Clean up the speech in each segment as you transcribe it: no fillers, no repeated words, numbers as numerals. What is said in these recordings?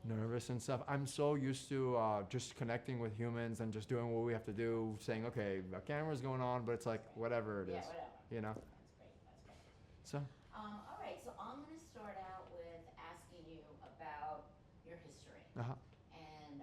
nervous and stuff. I'm so used to just connecting with humans and just doing what we have to do, saying, okay, a camera's going on, but it's like whatever it Yeah, is, whatever. you know? That's great. That's great. So, All right, so I'm going to start out with asking you about your history. uh-huh. And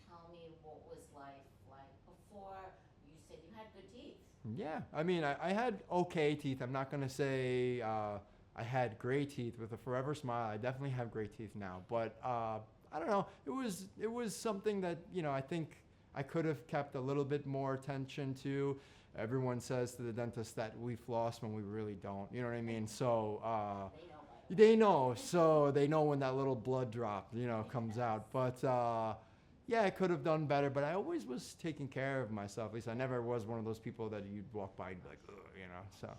tell me what was life like before. You said you had good teeth. Yeah, I mean, I had okay teeth. I'm not gonna say I had great teeth with a forever smile. I definitely have great teeth now, but I don't know. It was something that I think I could have kept a little bit more attention to. Everyone says to the dentist that we floss when we really don't. You know what I mean? So They know, by the way. they know, so they know when that little blood drop comes out. But yeah, I could have done better, but I always was taking care of myself. At least I never was one of those people that you'd walk by and be like, ugh. So, Sure.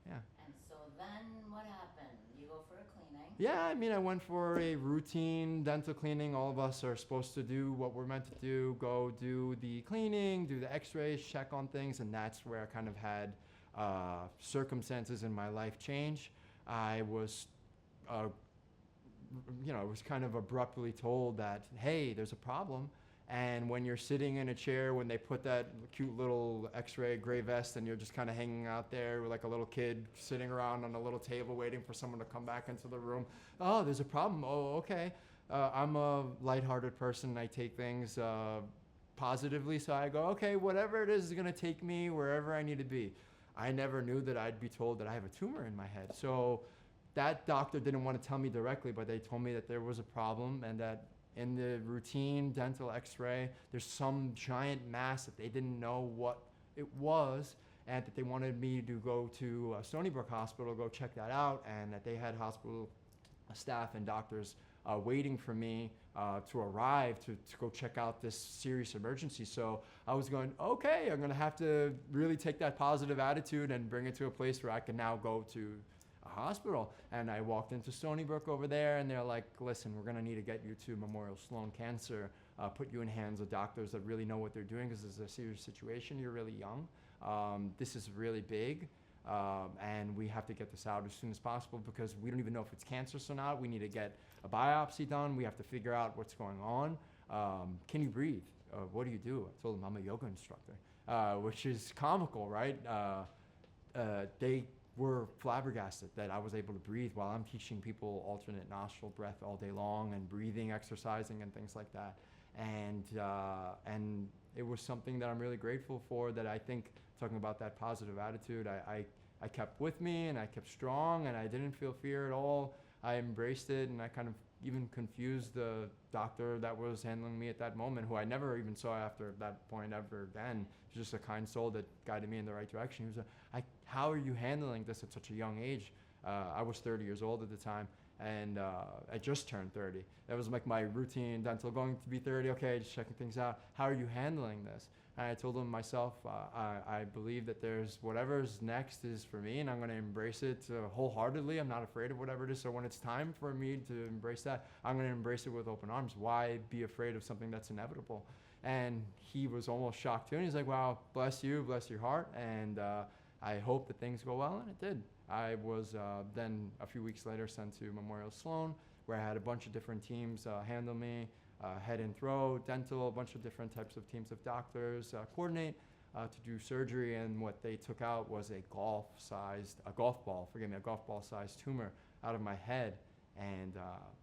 yeah. And so then what happened? You go for a cleaning. Yeah, I mean, I went for a routine dental cleaning. All of us are supposed to do what we're meant to do, go do the cleaning, do the x-rays, check on things, and that's where I kind of had circumstances in my life change. I was I was kind of abruptly told that, hey, there's a problem. And when you're sitting in a chair, when they put that cute little x-ray gray vest and you're just kind of hanging out there like a little kid sitting around on a little table waiting for someone to come back into the room. Oh, there's a problem. Oh, okay. I'm a lighthearted person. I take things positively. So I go, okay, whatever it is going to take me wherever I need to be. I never knew that I'd be told that I have a tumor in my head. So that doctor didn't want to tell me directly, but they told me that there was a problem and that in the routine dental x-ray, there's some giant mass that they didn't know what it was, and that they wanted me to go to Stony Brook Hospital, go check that out, and that they had hospital staff and doctors waiting for me to arrive to go check out this serious emergency. So I was going, okay, I'm going to have to really take that positive attitude and bring it to a place where I can now go to a hospital. And I walked into Stony Brook over there, and they're like, listen, we're going to need to get you to Memorial Sloan Cancer, put you in hands of doctors that really know what they're doing, because this is a serious situation. You're really young. This is really big. And we have to get this out as soon as possible, because we don't even know if it's cancerous or not. We need to get a biopsy done. We have to figure out what's going on. Can you breathe? What do you do? I told them I'm a yoga instructor, which is comical, right? They were flabbergasted that I was able to breathe while I'm teaching people alternate nostril breath all day long and breathing, exercising, and things like that. And it was something that I'm really grateful for, that I think, talking about that positive attitude, I kept with me, and I kept strong, and I didn't feel fear at all. I embraced it, and I kind of even confused the doctor that was handling me at that moment, who I never even saw after that point ever again. He was just a kind soul that guided me in the right direction. He was how are you handling this at such a young age? I was 30 years old at the time, and I just turned 30. That was like my routine dental, going to be 30, okay, just checking things out. How are you handling this? And I told him myself, I believe that there's whatever's next is for me, and I'm going to embrace it wholeheartedly. I'm not afraid of whatever it is. So when it's time for me to embrace that, I'm going to embrace it with open arms. Why be afraid of something that's inevitable? And he was almost shocked too. And he's like, wow, bless you, bless your heart. And I hope that things go well. And it did. I was then a few weeks later sent to Memorial Sloan, where I had a bunch of different teams handle me. Head and throat, dental, a bunch of different types of teams of doctors coordinate to do surgery, and what they took out was a golf ball sized tumor out of my head. And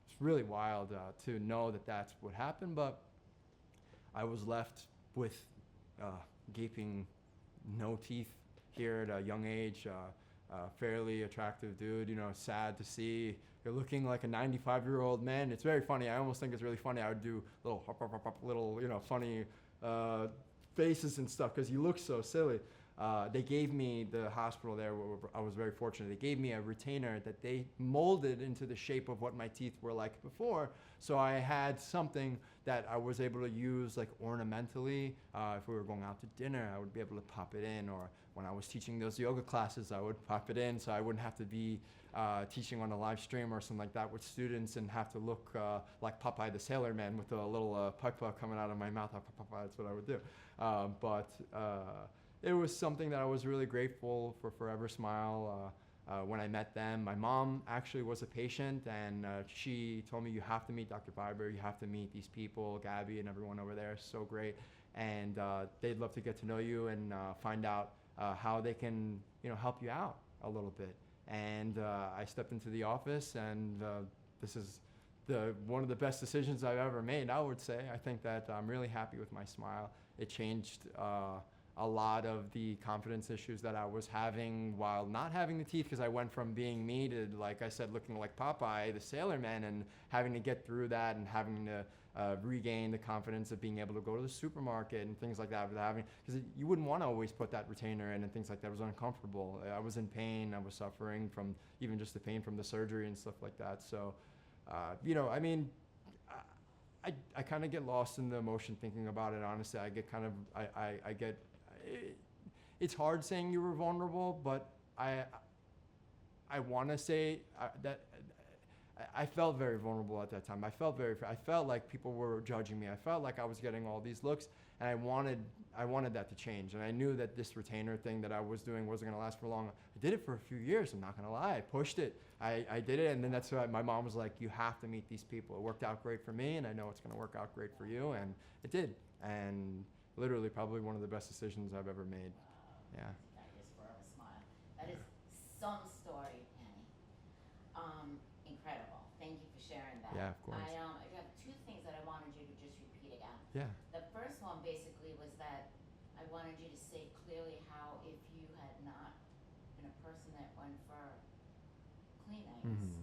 it's really wild to know that that's what happened, but I was left with gaping no teeth here at a young age. Fairly attractive dude, sad to see. You're looking like a 95-year-old man. It's very funny. I almost think it's really funny. I would do little little funny faces and stuff, because you look so silly. They gave me, the hospital there, I was very fortunate, they gave me a retainer that they molded into the shape of what my teeth were like before. So I had something that I was able to use like ornamentally. If we were going out to dinner, I would be able to pop it in, or when I was teaching those yoga classes, I would pop it in, so I wouldn't have to be teaching on a live stream or something like that with students and have to look like Popeye the Sailor Man with a little pipe coming out of my mouth. That's what I would do. But it was something that I was really grateful for Forever Smile. when I met them. My mom actually was a patient, and she told me, you have to meet Dr. Biber, you have to meet these people, Gabby and everyone over there, so great. And they'd love to get to know you and find out how they can, help you out a little bit. And I stepped into the office, and this is one of the best decisions I've ever made, I would say. I think that I'm really happy with my smile. It changed a lot of the confidence issues that I was having while not having the teeth, because I went from being me to, like I said, looking like Popeye, the sailor man, and having to get through that and having to regain the confidence of being able to go to the supermarket and things like that without having, because you wouldn't want to always put that retainer in and things like that. It was uncomfortable. I was in pain. I was suffering from even just the pain from the surgery and stuff like that. So, I mean, I kind of get lost in the emotion thinking about it. Honestly, I get kind of, I get, it's hard saying you were vulnerable, but I want to say that I felt very vulnerable at that time. I felt like people were judging me. I felt like I was getting all these looks, and I wanted that to change. And I knew that this retainer thing that I was doing wasn't going to last for long. I did it for a few years. I'm not going to lie. I pushed it. I did it, and then that's why my mom was like, you have to meet these people. It worked out great for me, and I know it's going to work out great for you, and it did. And literally probably one of the best decisions I've ever made. Yeah. That is forever smile. That is some story, Penny. Incredible. Thank you for sharing that. Yeah, of course. I have two things that I wanted you to just repeat again. Yeah. The first one basically was that I wanted you to say clearly how if you had not been a person that went for cleanings,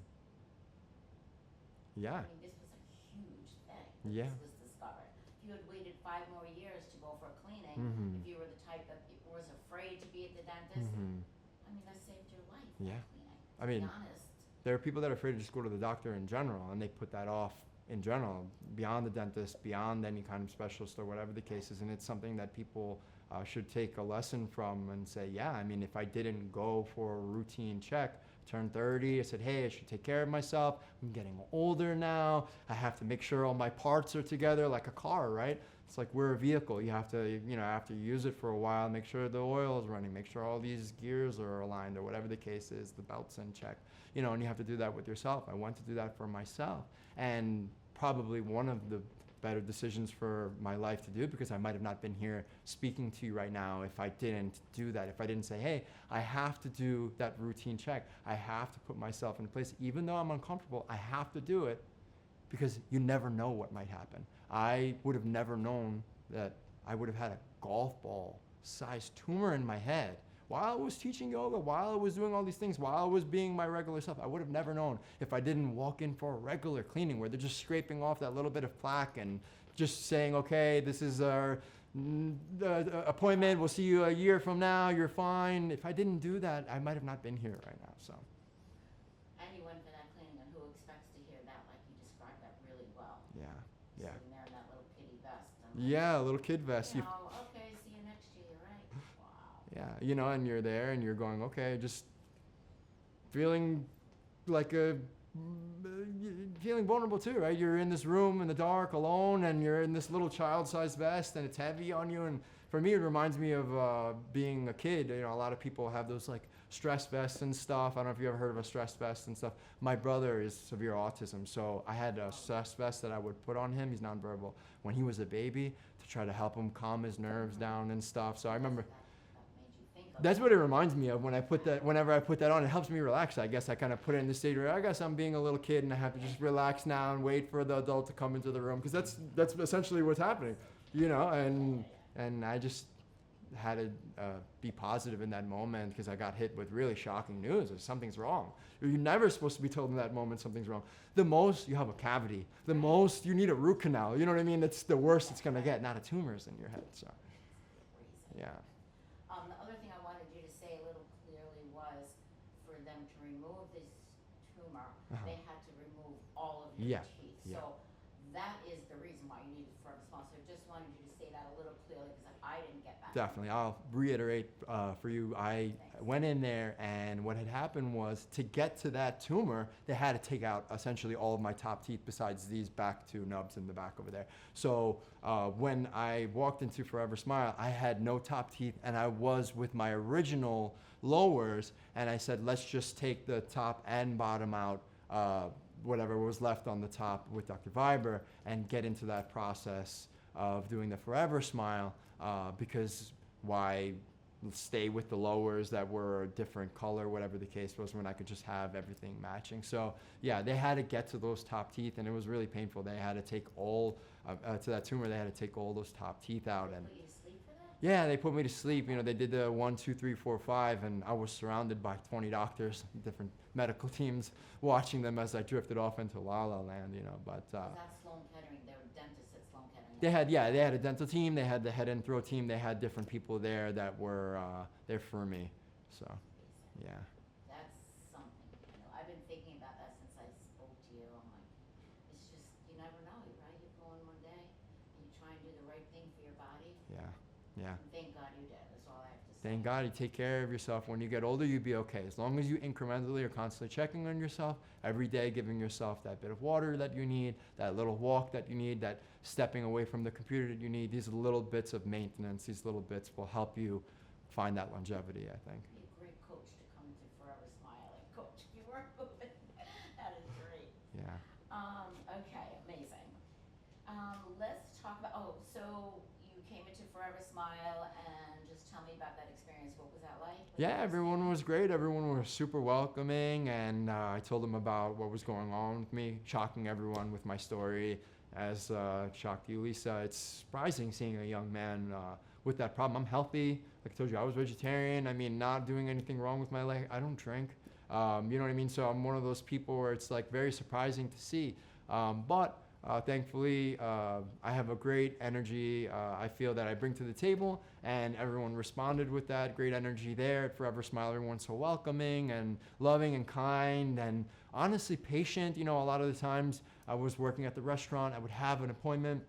Yeah. I mean, this was a huge thing. Yeah. This was discovered. If you had waited 5 more years to go for a cleaning, if you were the type that was afraid to be at the dentist, I mean, that saved your life. Yeah. Cleaning. I mean, to be honest. There are people that are afraid to just go to the doctor in general, and they put that off in general, beyond the dentist, beyond any kind of specialist or whatever the case is. And it's something that people should take a lesson from and say, yeah, I mean, if I didn't go for a routine check, turned 30, I said, hey, I should take care of myself. I'm getting older now. I have to make sure all my parts are together like a car, right? It's like we're a vehicle. You have to, after you use it for a while, make sure the oil is running, make sure all these gears are aligned or whatever the case is, the belt's in check, and you have to do that with yourself. I want to do that for myself. And probably one of the better decisions for my life to do, because I might have not been here speaking to you right now if I didn't do that. If I didn't say, hey, I have to do that routine check. I have to put myself in place. Even though I'm uncomfortable, I have to do it, because you never know what might happen. I would have never known that I would have had a golf ball sized tumor in my head while I was teaching yoga, while I was doing all these things, while I was being my regular self. I would have never known if I didn't walk in for a regular cleaning where they're just scraping off that little bit of plaque and just saying, okay, this is our appointment. We'll see you a year from now. You're fine. If I didn't do that, I might have not been here right now. So. And you went for that cleaning, and who expects to hear that? Like, you described that really well. Yeah. Yeah. Sitting there in that little kitty vest. And Yeah, a little kid vest. okay, see you next year, right? Wow. Yeah, and you're there and you're going, okay, just feeling like feeling vulnerable too, right? You're in this room in the dark alone, and you're in this little child-sized vest, and it's heavy on you. And for me, it reminds me of being a kid. A lot of people have those like stress vests and stuff. I don't know if you ever heard of a stress vest and stuff. My brother is severe autism, so I had a stress vest that I would put on him. He's nonverbal. When he was a baby, to try to help him calm his nerves down and stuff. So I remember. That's what it reminds me of when I put that. Whenever I put that on, it helps me relax. I guess I kind of put it in the state where I guess I'm being a little kid and I have to just relax now and wait for the adult to come into the room, because that's essentially what's happening, And I just had to be positive in that moment, because I got hit with really shocking news. Something's wrong. You're never supposed to be told in that moment something's wrong. The most, you have a cavity. The most, you need a root canal. You know what I mean? That's the worst it's gonna get. Not a tumor's in your head. So, yeah. The other thing I wanted you to say a little clearly was, for them to remove this tumor, they had to remove all of your teeth. Yeah. So that is the reason why you needed forever smile. So I just wanted you to say that a little clearly, because I didn't get that. Definitely. I'll reiterate for you. I went in there, and what had happened was, to get to that tumor, they had to take out essentially all of my top teeth besides these back two nubs in the back over there. So when I walked into Forever Smile, I had no top teeth, and I was with my original lowers, and I said, let's just take the top and bottom out, whatever was left on the top with Dr. Viber, and get into that process of doing the forever smile, because why stay with the lowers that were a different color, whatever the case was, when I could just have everything matching. So yeah, they had to get to those top teeth, and it was really painful. They had to take all, to that tumor, they had to take all those top teeth out. And Put you to sleep for that? yeah, they put me to sleep. You know, they did the 1, 2, 3, 4, 5, and I was surrounded by 20 doctors, different medical teams, watching them as I drifted off into La La Land, you know, but. Was that Sloan Kettering? There were dentists at Sloan Kettering. They had a dental team, they had the head and throat team, they had different people there that were there for me. So, yeah. That's something. You know, I've been thinking about that since I spoke to you. I'm like, it's just, you never know, right? You go in one day and you try and do the right thing for your body. Yeah. Yeah. And thank God you did. That's all I have to say. Thank God you take care of yourself. When you get older, you'll be okay. As long as you incrementally are constantly checking on yourself, every day giving yourself that bit of water that you need, that little walk that you need, that stepping away from the computer that you need, these little bits of maintenance, these little bits will help you find that longevity, I think. Be a great coach to come into Forever Smiling. Coach, you were moving. That is great. Yeah. Okay, amazing. Let's talk about, so you came into Forever Smile, and just tell me about that experience. What was that like? Yeah, everyone was great. Everyone was super welcoming, and I told them about what was going on with me, shocking everyone with my story, as shocked you, Lisa. It's surprising seeing a young man with that problem. I'm healthy. Like I told you, I was vegetarian. I mean, not doing anything wrong with my leg. I don't drink. You know what I mean? So I'm one of those people where it's like very surprising to see. But thankfully, I have a great energy I feel that I bring to the table, and everyone responded with that great energy there at Forever Smile. Everyone's so welcoming and loving and kind and honestly patient. You know, a lot of the times I was working at the restaurant, I would have an appointment.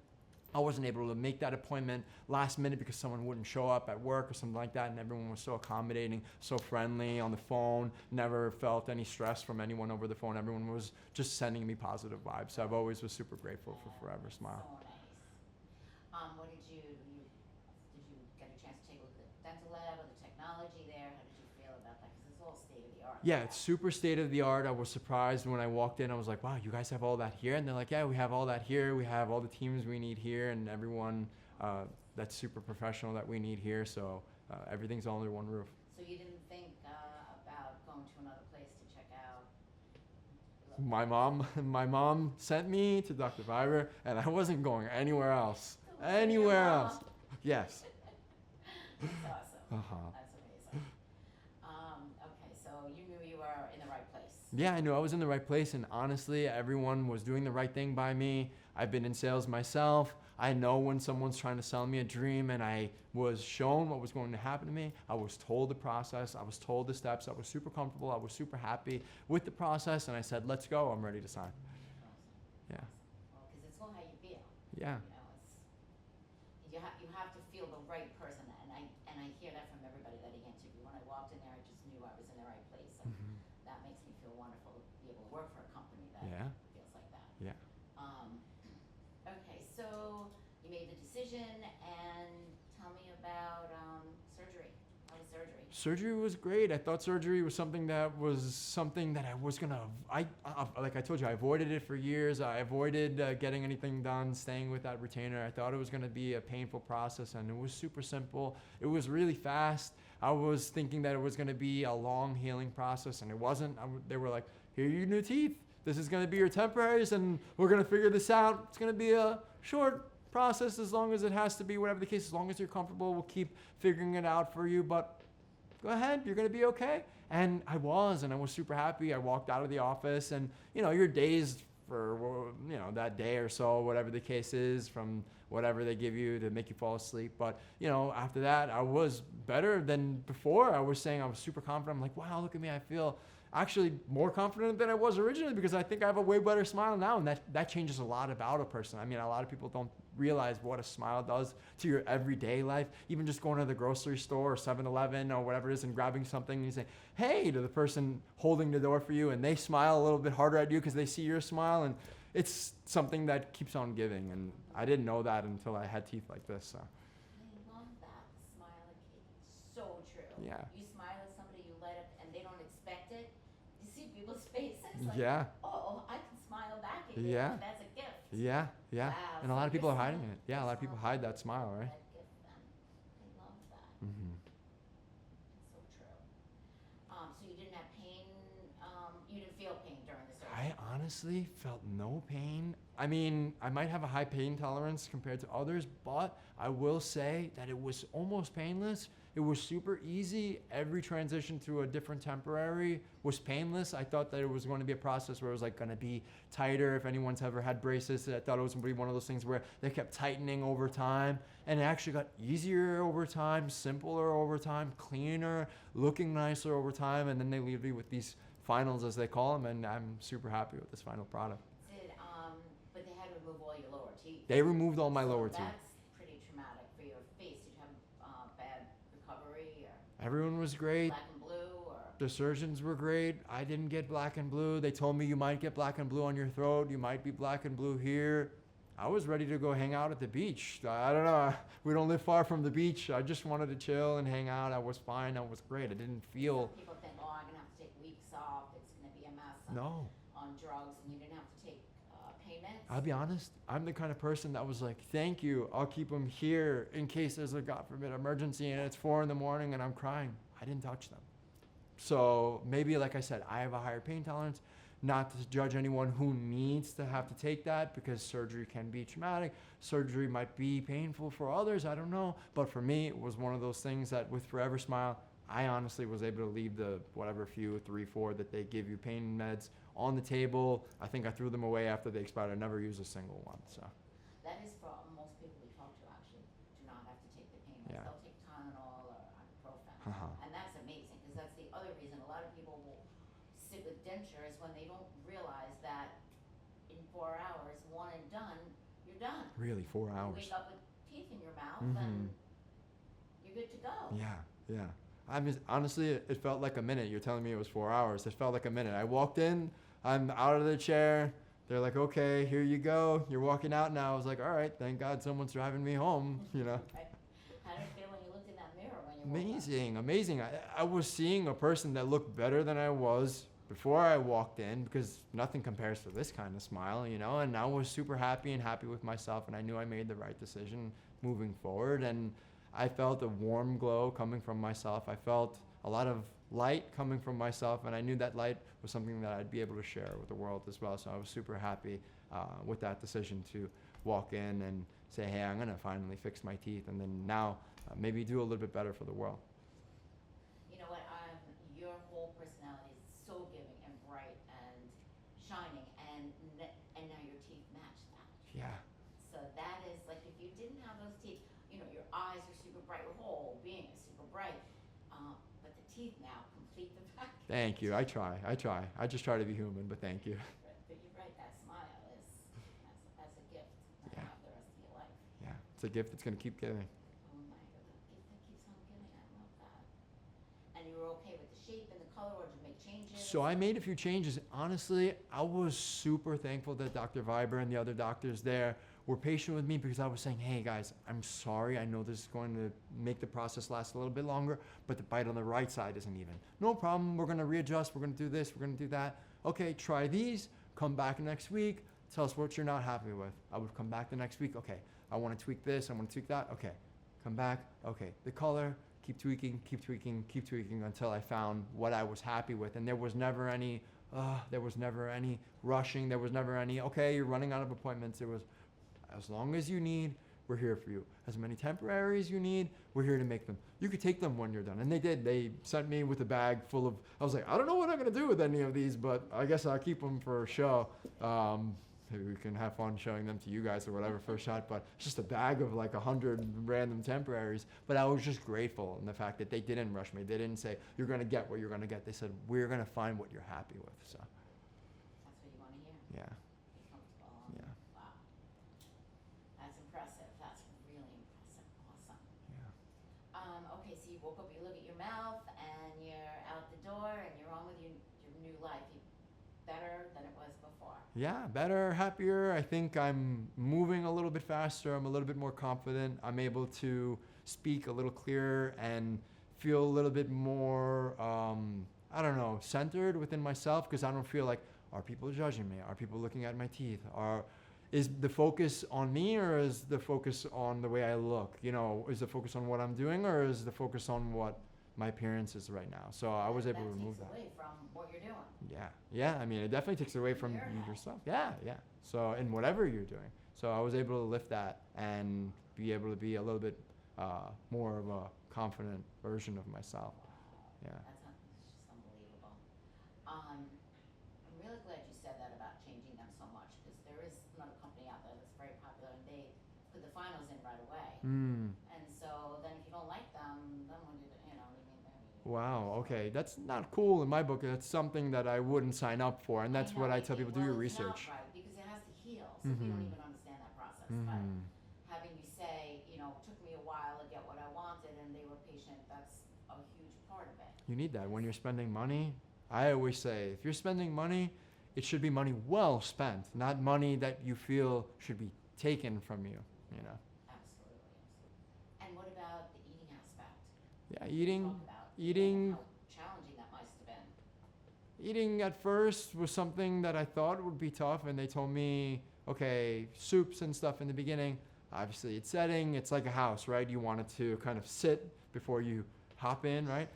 I wasn't able to make that appointment last minute because someone wouldn't show up at work or something like that, and everyone was so accommodating, so friendly on the phone, never felt any stress from anyone over the phone. Everyone was just sending me positive vibes. So I've always was super grateful for Forever Smile. So nice. What did you get a chance to take a look at the dental lab or the technology there? How did you feel about that? Because it's all state of the art. Yeah, it's super state of the art. I was surprised when I walked in. I was like, wow, you guys have all that here? And they're like, yeah, we have all that here. We have all the teams we need here, and everyone that's super professional that we need here. So everything's all under one roof. So you didn't think about going to another place to check out? My mom sent me to Dr. Viber, and I wasn't going anywhere else. So was it your Anywhere mom? else. Yes. That's awesome. Uh-huh. That's amazing. Okay, so you knew you were in the right place. Yeah, I knew I was in the right place, and honestly, everyone was doing the right thing by me. I've been in sales myself. I know when someone's trying to sell me a dream, and I was shown what was going to happen to me. I was told the process. I was told the steps. I was super comfortable. I was super happy with the process, and I said, let's go. I'm ready to sign. Awesome. Yeah. Well, because it's all how you feel. Yeah. You know, you have to feel the right person, and I hear that from everybody that I interview. When I walked in there, I just knew I was in the right place, and that makes me feel wonderful to be able to work for a company that Yeah. feels like that. Yeah. Okay, so you made the decision, and tell me about surgery. How was surgery? Surgery was great. I thought surgery was something that I was gonna. Like I told you, I avoided it for years. I avoided getting anything done, staying with that retainer. I thought it was gonna be a painful process, and it was super simple. It was really fast. I was thinking that it was gonna be a long healing process, and it wasn't. They were like, "Here are your new teeth. This is gonna be your temporaries, and we're gonna figure this out. It's gonna be a short process, as long as it has to be, whatever the case. As long as you're comfortable, we'll keep figuring it out for you. But go ahead, you're gonna be okay." And I was super happy. I walked out of the office, and you're dazed for that day or so, whatever the case is, from whatever they give you to make you fall asleep. But after that, I was better than before. I was saying I was super confident. I'm like, wow, look at me. I feel actually more confident than I was originally, because I think I have a way better smile now, and that changes a lot about a person. I mean, a lot of people don't realize what a smile does to your everyday life. Even just going to the grocery store or 7-Eleven or whatever it is and grabbing something, and you say, hey, to the person holding the door for you, and they smile a little bit harder at you because they see your smile, and it's something that keeps on giving. And I didn't know that until I had teeth like this. So I love that. Smile, it's so true. Yeah. You smile at somebody, you It's like, Yeah. oh, I can smile back at you. Yeah. That's a gift. Yeah. Yeah. Wow, And a so lot of people you're are hiding selling it. Yeah, a lot of people hide that smile, right? that gift then. I love that. Mm-hmm. It's so true. So you didn't have pain, you didn't feel pain during the surgery? I honestly felt no pain. I mean, I might have a high pain tolerance compared to others, but I will say that it was almost painless. It was super easy. Every transition to a different temporary was painless. I thought that it was going to be a process where it was like going to be tighter. If anyone's ever had braces, I thought it was going to be one of those things where they kept tightening over time. And it actually got easier over time, simpler over time, cleaner, looking nicer over time. And then they leave me with these finals, as they call them, and I'm super happy with this final product. But they had to remove all your lower teeth. They removed all my So lower teeth. That's pretty traumatic for your face. Did you have bad recovery or Everyone was great. black and blue or? The surgeons were great. I didn't get black and blue. They told me you might get black and blue on your throat. You might be black and blue here. I was ready to go hang out at the beach. I don't know. We don't live far from the beach. I just wanted to chill and hang out. I was fine. I was great. I didn't feel. Some people think, oh, I'm gonna have to take weeks off. It's gonna be a mess No. on drugs, and you didn't have to take pain meds. I'll be honest. I'm the kind of person that was like, thank you. I'll keep them here in case there's a God forbid emergency and it's 4 a.m. and I'm crying. I didn't touch them. So maybe, like I said, I have a higher pain tolerance. Not to judge anyone who needs to have to take that, because surgery can be traumatic. Surgery might be painful for others. I don't know. But for me, it was one of those things that with Forever Smile, I honestly was able to leave the whatever few, 3, 4 that they give you pain meds on the table. I think I threw them away after they expired. I never used a single one. So That is for most people we talk to, actually, do not have to take the pain meds. Yeah. They'll take Tylenol or ibuprofen. Uh-huh. And that's amazing, because that's the other reason a lot of people will sit with dentures when they don't realize that in 4 hours, one and done, you're done. really, 4 You hours. wake up with teeth in your mouth Mhm. and you're good to go. Yeah, yeah. I mean, honestly, it felt like a minute. You're telling me it was 4 hours. It felt like a minute. I walked in, I'm out of the chair. They're like, okay, here you go. You're walking out now. I was like, all right, thank God someone's driving me home, you know. Right. How did it feel when you looked in that mirror when you woke up? Amazing, amazing. I was seeing a person that looked better than I was before I walked in, because nothing compares to this kind of smile, you know, and I was super happy and happy with myself, and I knew I made the right decision moving forward, and I felt a warm glow coming from myself. I felt a lot of light coming from myself, and I knew that light was something that I'd be able to share with the world as well, so I was super happy with that decision to walk in and say, hey, I'm gonna finally fix my teeth, and then now maybe do a little bit better for the world. You know what? Your whole personality is so giving and bright and shining, and now your teeth match that. Yeah. So that is like, if you didn't have those teeth, you know, your eyes are super bright, your whole being is super bright, but the teeth now complete the package. Thank you. I try. I just try to be human, but thank you. But you're right, that smile is that's a gift to Yeah. have the rest of your life. Yeah, it's a gift that's gonna keep giving. Oh my God, the gift that keeps on giving. I love that. And you were okay with the shape and the color, or did you make changes? So I made a few changes. Honestly, I was super thankful that Dr. Viber and the other doctors there were patient with me, because I was saying, hey guys, I'm sorry. I know this is going to make the process last a little bit longer, but the bite on the right side isn't even. No problem. We're going to readjust. We're going to do this. We're going to do that. Okay, try these. Come back next week. Tell us what you're not happy with. I would come back the next week. Okay, I want to tweak this. I want to tweak that. Okay, come back. Okay, the color. Keep tweaking, keep tweaking, keep tweaking until I found what I was happy with. And there was never any rushing. There was never any, okay, you're running out of appointments. It was, as long as you need, we're here for you. As many temporaries you need, we're here to make them. You could take them when you're done. And they did. They sent me with a bag full of, I was like, I don't know what I'm going to do with any of these, but I guess I'll keep them for a show. Maybe we can have fun showing them to you guys or whatever for a shot, but it's just a bag of like 100 random temporaries. But I was just grateful in the fact that they didn't rush me. They didn't say, you're going to get what you're going to get. They said, we're going to find what you're happy with. So, That's what you want to hear. yeah, Be comfortable. yeah, Wow. That's impressive. That's really impressive. Awesome. yeah. Okay, so you woke up, you look at your mouth, and you're out the door, and you're on with your new life. You better than it was before. Yeah, better, happier. I think I'm moving a little bit faster. I'm a little bit more confident. I'm able to speak a little clearer and feel a little bit more, I don't know, centered within myself, because I don't feel like Are people judging me? Are people looking at my teeth? Is the focus on me, or is the focus on the way I look? You know, is the focus on what I'm doing, or is the focus on what my appearance is right now? So I was able to remove that. That takes away from what you're doing. Yeah. I mean, it definitely takes away from yourself. Yeah. So in whatever you're doing. So I was able to lift that and be able to be a little bit more of a confident version of myself. Yeah. It's just unbelievable. I'm really glad you said that about changing them so much, because there is another company out there that's very popular, and they put the finals in right away. And so then if you don't like them, then when you know what I mean? Wow. Okay, that's not cool in my book. That's something that I wouldn't sign up for, and that's what I tell people: do your research. Well, it's not right, because it has to heal, so we don't even understand that process. But having you say, you know, it took me a while to get what I wanted, and they were patient, that's a huge part of it. You need that when you're spending money. I always say, if you're spending money, it should be money well spent, not money that you feel should be taken from you. You know. Absolutely. And what about the eating aspect? Yeah, eating. Talk about how challenging that must have been. Eating at first was something that I thought would be tough, and they told me, okay, soups and stuff in the beginning. Obviously, it's setting. It's like a house, right? You want it to kind of sit before you hop in, right?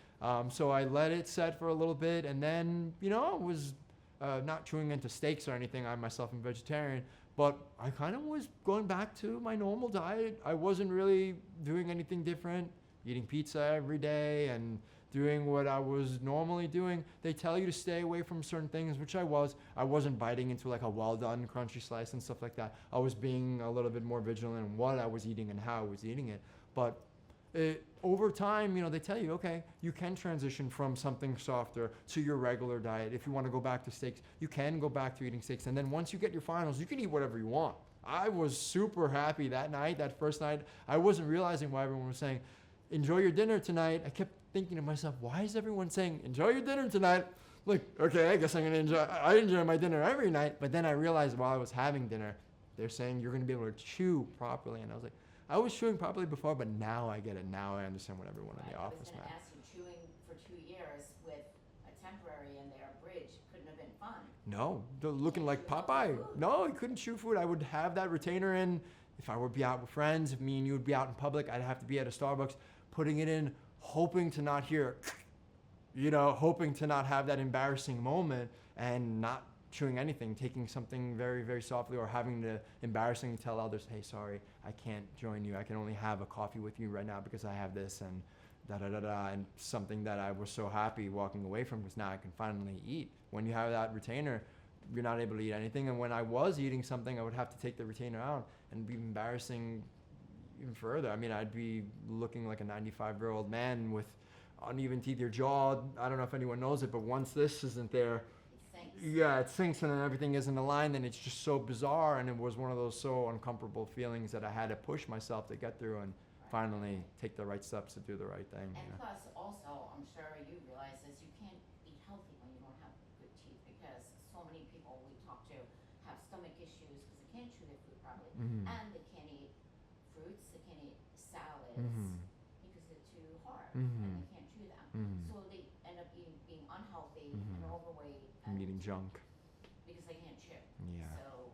So I let it set for a little bit, and then, you know, I was not chewing into steaks or anything. I myself am vegetarian, but I kind of was going back to my normal diet. I wasn't really doing anything different, eating pizza every day and doing what I was normally doing. They tell you to stay away from certain things, which I was. I wasn't biting into like a well-done crunchy slice and stuff like that. I was being a little bit more vigilant in what I was eating and how I was eating it. But over time, you know, they tell you, okay, you can transition from something softer to your regular diet. If you want to go back to steaks, you can go back to eating steaks. And then once you get your finals, you can eat whatever you want. I was super happy that night, that first night. I wasn't realizing why everyone was saying, enjoy your dinner tonight. I kept thinking to myself, why is everyone saying, enjoy your dinner tonight? Like, okay, I guess I'm going to enjoy. I enjoy my dinner every night. But then I realized while I was having dinner, they're saying you're going to be able to chew properly. And I was like, I was chewing properly before, but now I get it. Now I understand what everyone in the office meant. I was going to ask you, chewing for 2 years with a temporary in there bridge couldn't have been fun. No, looking like Popeye. No, I couldn't chew food. I would have that retainer in. If I would be out with friends, if me and you would be out in public, I'd have to be at a Starbucks, putting it in, hoping to not hear, you know, hoping to not have that embarrassing moment and not chewing anything, taking something very, very softly, or having to embarrassingly tell others, hey, sorry, I can't join you. I can only have a coffee with you right now because I have this, and da-da-da-da, and something that I was so happy walking away from, because now I can finally eat. When you have that retainer, you're not able to eat anything. And when I was eating something, I would have to take the retainer out and be embarrassing even further. I mean, I'd be looking like a 95-year-old man with uneven teeth. Your jaw, I don't know if anyone knows it, but once this isn't there, yeah, it sinks, and then everything isn't aligned, and it's just so bizarre. And it was one of those so uncomfortable feelings that I had to push myself to get through and finally take the right steps to do the right thing. And plus, also, I'm sure you realize this, you can't eat healthy when you don't have good teeth, because so many people we talk to have stomach issues because they can't chew their food properly, and they can't eat fruits, they can't eat salads because they're too hard, and they can't chew them. So they end up being unhealthy and overweight. And eating junk. Because they can't chew. Yeah. So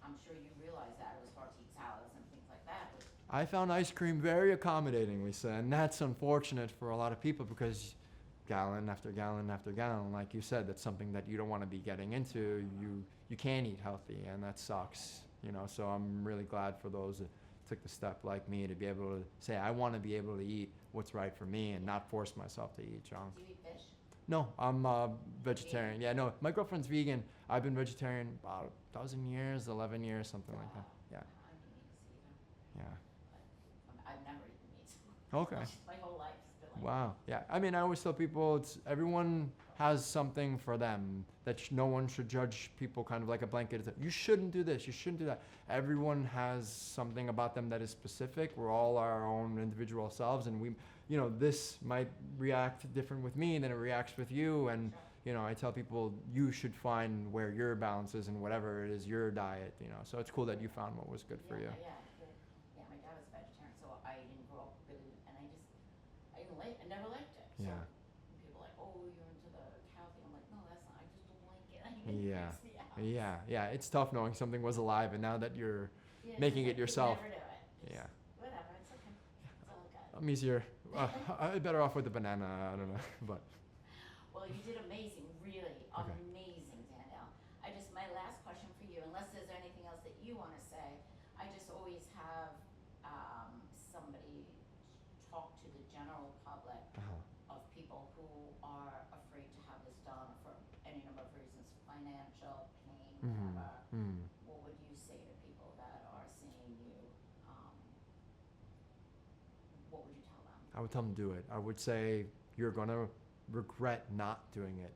I'm sure you realize that it was hard to eat salads and things like that. I found ice cream very accommodating, Lisa, and that's unfortunate for a lot of people, because gallon after gallon after gallon, like you said, that's something that you don't want to be getting into. You can't eat healthy, and that sucks, you know. So I'm really glad for those that took the step like me to be able to say, I want to be able to eat what's right for me and not force myself to eat junk. Do you eat fish? No, I'm vegetarian. Yeah, no, my girlfriend's vegan. I've been vegetarian about 12 years, 11 years, something like that. Yeah. I don't eat meat either. Yeah. I've never eaten meat. Okay. My whole life has been like Wow. Yeah. I mean, I always tell people, it's everyone has something for them, that no one should judge people kind of like a blanket. You shouldn't do this. You shouldn't do that. Everyone has something about them that is specific. We're all our own individual selves, and we, you know, this might react different with me than it reacts with you. And, you know, I tell people, you should find where your balance is and whatever it is, your diet, you know. So it's cool that you found what was good for you. Yeah, my dad was vegetarian, so I didn't grow up with it, and I never liked it. Yeah. So people are like, oh, you're into the cow thing. I'm like, no, that's not, I just don't like it. Yeah. freaks me out. Yeah. It's tough knowing something was alive, and now that you're Yeah, making just it like, yourself. You never do it. Just Yeah. Whatever, it's okay. It's all good. I'm easier. I'm better off with the banana. I don't know, but Well, you did amazing, really Okay. amazing, Danielle. My last question for you, unless there's anything else that you want to say, I just always have somebody talk to the general public of people who are afraid to have this done for any number of reasons, financial, pain, whatever. What would you say to people that are seeing you? What would you tell them? I would tell them do it. I would say you're gonna regret not doing it.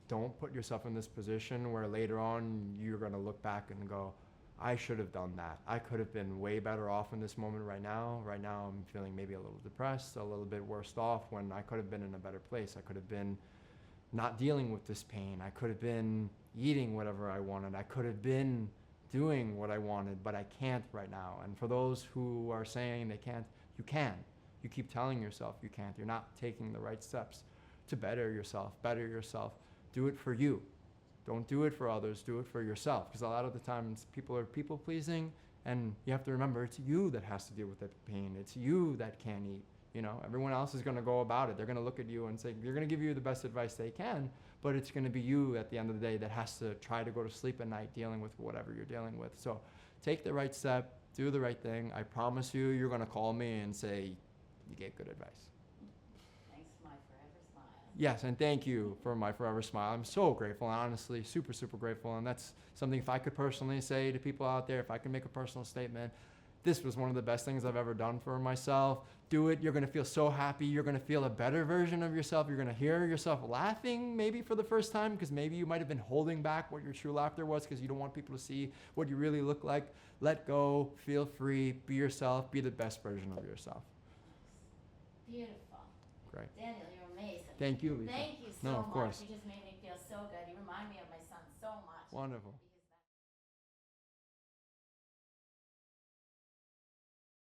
Don't put yourself in this position where later on you're gonna look back and go, I should have done that. I could have been way better off in this moment right now. Right now I'm feeling maybe a little depressed, a little bit worse off, when I could have been in a better place. I could have been not dealing with this pain. I could have been eating whatever I wanted. I could have been doing what I wanted, but I can't right now. And for those who are saying they can't, you can. You keep telling yourself you can't. You're not taking the right steps to better yourself. Better yourself. Do it for you. Don't do it for others. Do it for yourself. Because a lot of the times people are people pleasing, and you have to remember it's you that has to deal with that pain. It's you that can't eat. You know, everyone else is going to go about it. They're going to look at you and say, they're going to give you the best advice they can, but it's going to be you at the end of the day that has to try to go to sleep at night dealing with whatever you're dealing with. So take the right step, do the right thing. I promise you, you're going to call me and say, you gave good advice. Thanks for my forever smile. Yes, and thank you for my forever smile. I'm so grateful, honestly, super, super grateful. And that's something, if I could personally say to people out there, if I can make a personal statement, this was one of the best things I've ever done for myself. Do it. You're going to feel so happy. You're going to feel a better version of yourself. You're going to hear yourself laughing maybe for the first time, because maybe you might have been holding back what your true laughter was because you don't want people to see what you really look like. Let go. Feel free. Be yourself. Be the best version of yourself. Beautiful. Great. Daniel, you're amazing. Thank you, Lisa. Thank you so No, much. of course. You just made me feel so good. You remind me of my son so much. Wonderful.